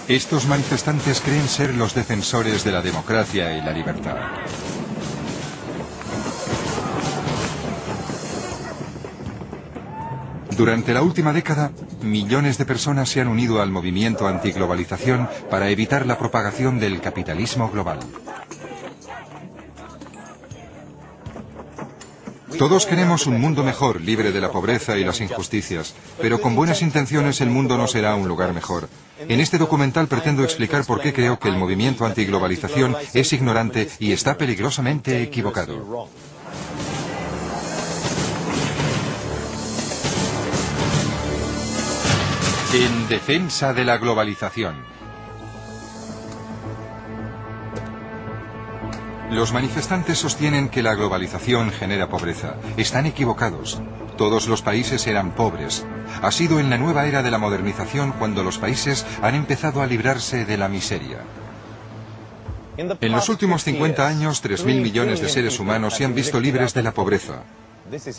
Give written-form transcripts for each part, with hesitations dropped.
Estos manifestantes creen ser los defensores de la democracia y la libertad. Durante la última década, millones de personas se han unido al movimiento antiglobalización para evitar la propagación del capitalismo global. Todos queremos un mundo mejor, libre de la pobreza y las injusticias, pero con buenas intenciones el mundo no será un lugar mejor. En este documental pretendo explicar por qué creo que el movimiento antiglobalización es ignorante y está peligrosamente equivocado. En defensa de la globalización. Los manifestantes sostienen que la globalización genera pobreza. Están equivocados. Todos los países eran pobres. Ha sido en la nueva era de la modernización cuando los países han empezado a librarse de la miseria. En los últimos 50 años, 3.000 millones de seres humanos se han visto libres de la pobreza.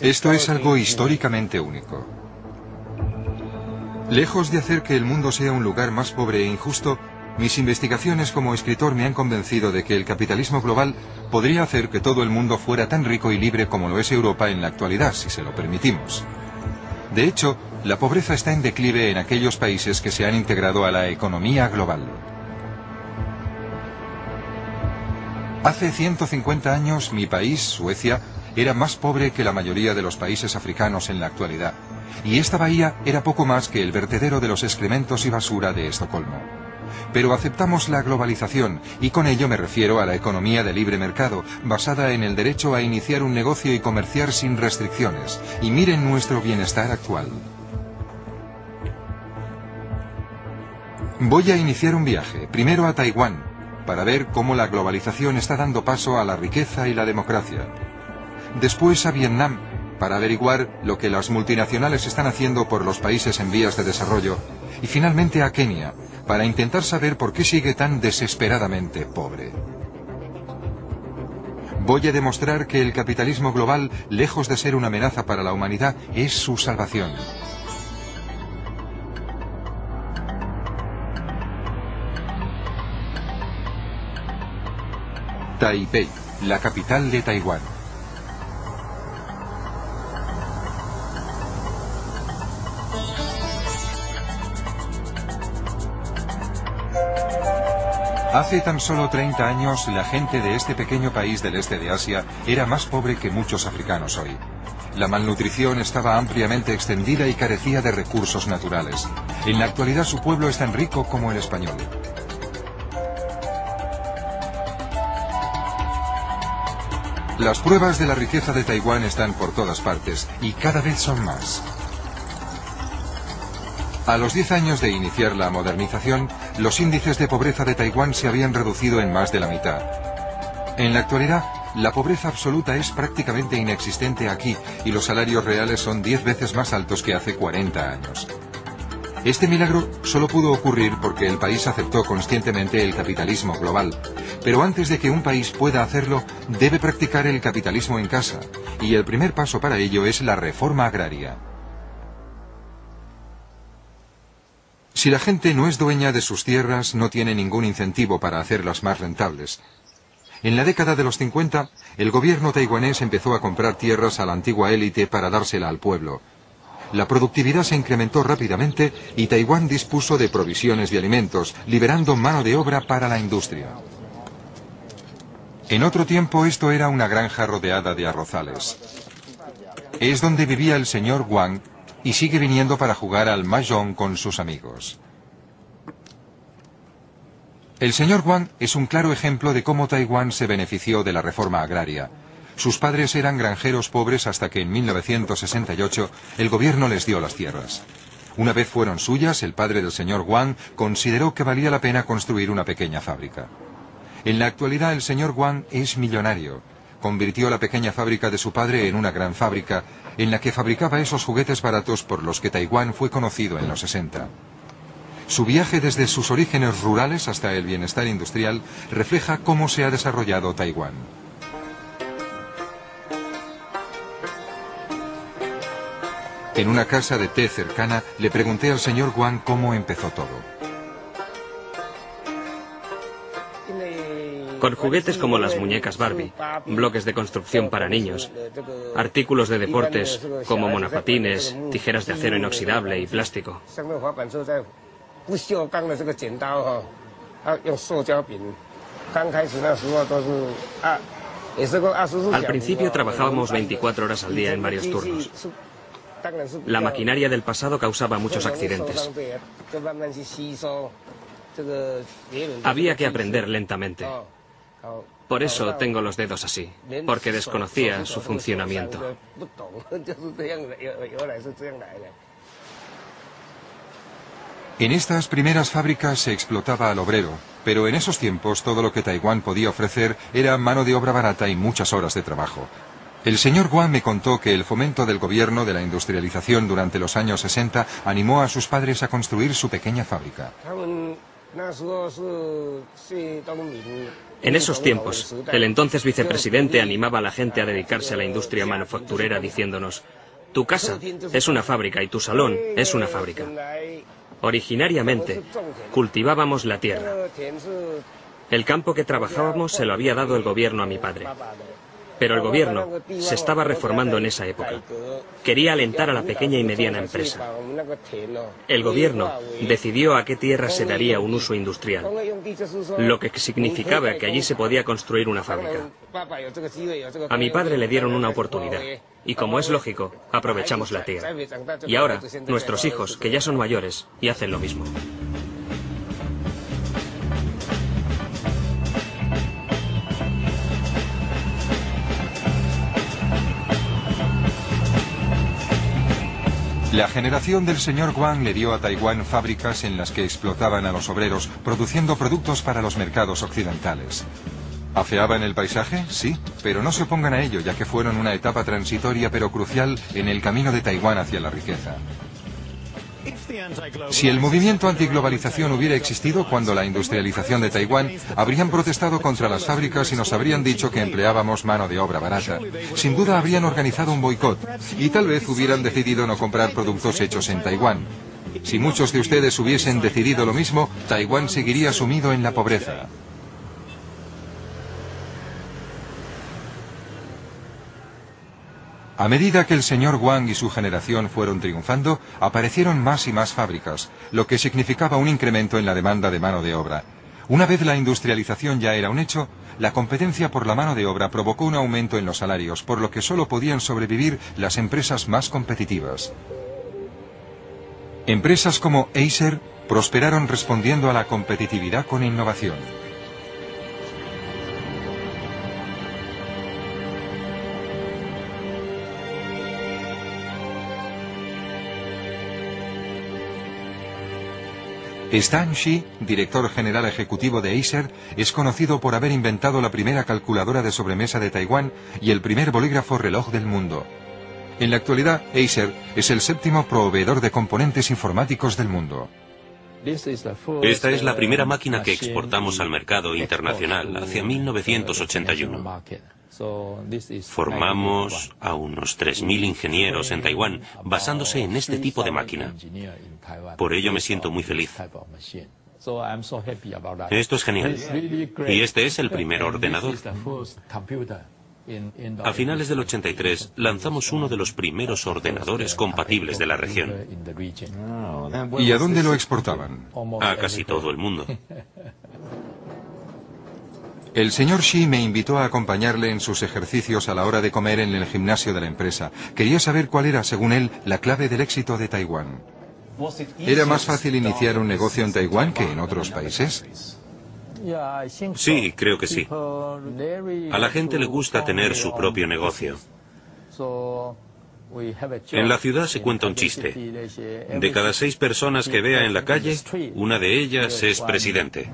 Esto es algo históricamente único. Lejos de hacer que el mundo sea un lugar más pobre e injusto, mis investigaciones como escritor me han convencido de que el capitalismo global podría hacer que todo el mundo fuera tan rico y libre como lo es Europa en la actualidad, si se lo permitimos. De hecho, la pobreza está en declive en aquellos países que se han integrado a la economía global. Hace 150 años, mi país, Suecia, era más pobre que la mayoría de los países africanos en la actualidad. Y esta bahía era poco más que el vertedero de los excrementos y basura de Estocolmo. Pero aceptamos la globalización, y con ello me refiero a la economía de libre mercado, basada en el derecho a iniciar un negocio y comerciar sin restricciones. Y miren nuestro bienestar actual. Voy a iniciar un viaje, primero a Taiwán, para ver cómo la globalización está dando paso a la riqueza y la democracia. Después a Vietnam, para averiguar lo que las multinacionales están haciendo por los países en vías de desarrollo, y finalmente a Kenia, para intentar saber por qué sigue tan desesperadamente pobre. Voy a demostrar que el capitalismo global, lejos de ser una amenaza para la humanidad, es su salvación. Taipei, la capital de Taiwán. Hace tan solo 30 años, la gente de este pequeño país del este de Asia era más pobre que muchos africanos hoy. La malnutrición estaba ampliamente extendida y carecía de recursos naturales. En la actualidad su pueblo es tan rico como el español. Las pruebas de la riqueza de Taiwán están por todas partes, y cada vez son más. A los 10 años de iniciar la modernización, los índices de pobreza de Taiwán se habían reducido en más de la mitad. En la actualidad, la pobreza absoluta es prácticamente inexistente aquí, y los salarios reales son 10 veces más altos que hace 40 años. Este milagro solo pudo ocurrir porque el país aceptó conscientemente el capitalismo global. Pero antes de que un país pueda hacerlo, debe practicar el capitalismo en casa, y el primer paso para ello es la reforma agraria. Si la gente no es dueña de sus tierras, no tiene ningún incentivo para hacerlas más rentables. En la década de los 50, el gobierno taiwanés empezó a comprar tierras a la antigua élite para dársela al pueblo. La productividad se incrementó rápidamente y Taiwán dispuso de provisiones de alimentos, liberando mano de obra para la industria. En otro tiempo esto era una granja rodeada de arrozales. Es donde vivía el señor Wang, y sigue viniendo para jugar al mahjong con sus amigos. El señor Wang es un claro ejemplo de cómo Taiwán se benefició de la reforma agraria. Sus padres eran granjeros pobres hasta que en 1968 el gobierno les dio las tierras. Una vez fueron suyas, el padre del señor Wang consideró que valía la pena construir una pequeña fábrica. En la actualidad el señor Wang es millonario. Convirtió la pequeña fábrica de su padre en una gran fábrica, en la que fabricaba esos juguetes baratos por los que Taiwán fue conocido en los 60. Su viaje desde sus orígenes rurales hasta el bienestar industrial refleja cómo se ha desarrollado Taiwán. En una casa de té cercana le pregunté al señor Wang cómo empezó todo. Con juguetes como las muñecas Barbie, bloques de construcción para niños, artículos de deportes como monopatines, tijeras de acero inoxidable y plástico. Al principio trabajábamos 24 horas al día en varios turnos. La maquinaria del pasado causaba muchos accidentes. Había que aprender lentamente. Por eso tengo los dedos así, porque desconocía su funcionamiento. En estas primeras fábricas se explotaba al obrero, pero en esos tiempos todo lo que Taiwán podía ofrecer era mano de obra barata y muchas horas de trabajo. El señor Wang me contó que el fomento del gobierno de la industrialización durante los años 60 animó a sus padres a construir su pequeña fábrica. En esos tiempos, el entonces vicepresidente animaba a la gente a dedicarse a la industria manufacturera diciéndonos: tu casa es una fábrica y tu salón es una fábrica. Originariamente, cultivábamos la tierra. El campo que trabajábamos se lo había dado el gobierno a mi padre. Pero el gobierno se estaba reformando en esa época. Quería alentar a la pequeña y mediana empresa. El gobierno decidió a qué tierra se daría un uso industrial, lo que significaba que allí se podía construir una fábrica. A mi padre le dieron una oportunidad, y como es lógico, aprovechamos la tierra. Y ahora, nuestros hijos, que ya son mayores, y hacen lo mismo. La generación del señor Wang le dio a Taiwán fábricas en las que explotaban a los obreros, produciendo productos para los mercados occidentales. ¿Afeaban el paisaje? Sí, pero no se opongan a ello, ya que fueron una etapa transitoria pero crucial en el camino de Taiwán hacia la riqueza. Si el movimiento antiglobalización hubiera existido cuando la industrialización de Taiwán, habrían protestado contra las fábricas y nos habrían dicho que empleábamos mano de obra barata. Sin duda habrían organizado un boicot y tal vez hubieran decidido no comprar productos hechos en Taiwán. Si muchos de ustedes hubiesen decidido lo mismo, Taiwán seguiría sumido en la pobreza. A medida que el señor Wang y su generación fueron triunfando, aparecieron más y más fábricas, lo que significaba un incremento en la demanda de mano de obra. Una vez la industrialización ya era un hecho, la competencia por la mano de obra provocó un aumento en los salarios, por lo que solo podían sobrevivir las empresas más competitivas. Empresas como Acer prosperaron respondiendo a la competitividad con innovación. Stan Shi, director general ejecutivo de Acer, es conocido por haber inventado la primera calculadora de sobremesa de Taiwán y el primer bolígrafo reloj del mundo. En la actualidad, Acer es el séptimo proveedor de componentes informáticos del mundo. Esta es la primera máquina que exportamos al mercado internacional hacia 1981. Formamos a unos 3.000 ingenieros en Taiwán basándose en este tipo de máquina. Por ello me siento muy feliz. Esto es genial. Y este es el primer ordenador. A finales del 83 lanzamos uno de los primeros ordenadores compatibles de la región. ¿Y a dónde lo exportaban? A casi todo el mundo. El señor Shi me invitó a acompañarle en sus ejercicios a la hora de comer en el gimnasio de la empresa. Quería saber cuál era, según él, la clave del éxito de Taiwán. ¿Era más fácil iniciar un negocio en Taiwán que en otros países? Sí, creo que sí. A la gente le gusta tener su propio negocio. En la ciudad se cuenta un chiste. De cada 6 personas que vea en la calle, una de ellas es presidente.